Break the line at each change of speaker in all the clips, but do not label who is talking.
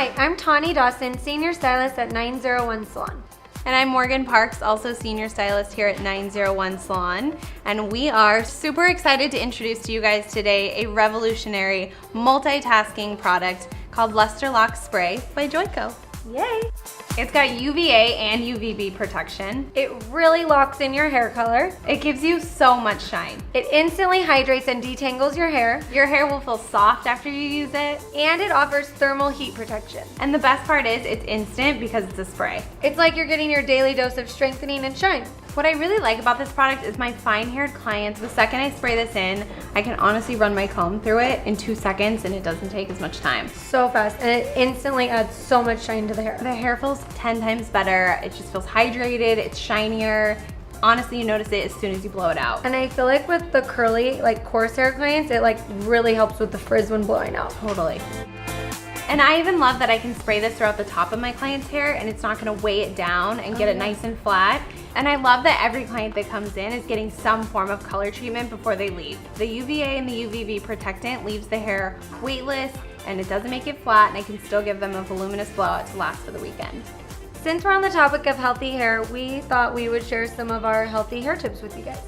Hi, I'm Tawny Dawson, Senior Stylist at 901 Salon.
And I'm Morgan Parks, also Senior Stylist here at 901 Salon. And we are super excited to introduce to you guys today a revolutionary multitasking product called Luster Lock Spray by Joico.
Yay!
It's got UVA and UVB protection.
It really locks in your hair color.
It gives you so much shine.
It instantly hydrates and detangles your hair.
Your hair will feel soft after you use it.
And it offers thermal heat protection.
And the best part is it's instant because it's a spray.
It's like you're getting your daily dose of strengthening and shine.
What I really like about this product is my fine-haired clients, the second I spray this in, I can honestly run my comb through it in 2 seconds and it doesn't take as much time.
So fast, and it instantly adds so much shine to the hair.
The hair feels 10 times better. It just feels hydrated, it's shinier. Honestly, you notice it as soon as you blow it out.
And I feel like with the curly, like coarse hair clients, it like really helps with the frizz when blowing out.
Totally. And I even love that I can spray this throughout the top of my client's hair and it's not gonna weigh it down and get it nice and flat. And I love that every client that comes in is getting some form of color treatment before they leave. The UVA and the UVB protectant leaves the hair weightless and it doesn't make it flat, and I can still give them a voluminous blowout to last for the weekend.
Since we're on the topic of healthy hair, we thought we would share some of our healthy hair tips with you guys.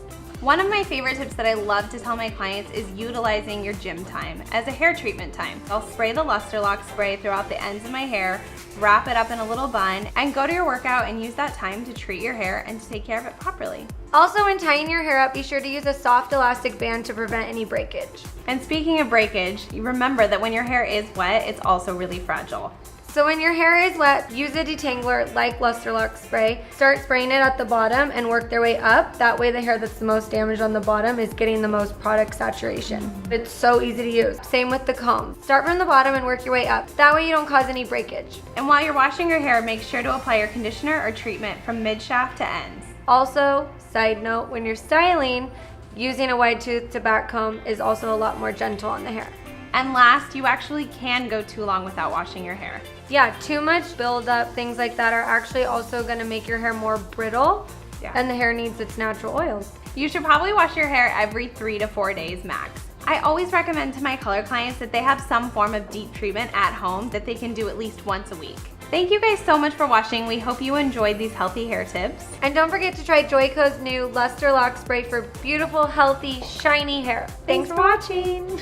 One of my favorite tips that I love to tell my clients is utilizing your gym time as a hair treatment time. I'll spray the Luster Lock spray throughout the ends of my hair, wrap it up in a little bun, and go to your workout and use that time to treat your hair and to take care of it properly.
Also, when tying your hair up, be sure to use a soft elastic band to prevent any breakage.
And speaking of breakage, you remember that when your hair is wet, it's also really fragile.
So when your hair is wet, use a detangler like Luster Lock spray. Start spraying it at the bottom and work their way up. That way the hair that's the most damaged on the bottom is getting the most product saturation. It's so easy to use. Same with the comb. Start from the bottom and work your way up. That way you don't cause any breakage.
And while you're washing your hair, make sure to apply your conditioner or treatment from mid-shaft to ends.
Also, side note, when you're styling, using a wide tooth to back comb is also a lot more gentle on the hair.
And last, you actually can go too long without washing your hair.
Yeah, too much buildup, things like that are actually also gonna make your hair more brittle, and the hair needs its natural oils.
You should probably wash your hair every 3 to 4 days max. I always recommend to my color clients that they have some form of deep treatment at home that they can do at least once a week. Thank you guys so much for watching. We hope you enjoyed these healthy hair tips.
And don't forget to try Joico's new Luster Lock Spray for beautiful, healthy, shiny hair. Thanks for watching.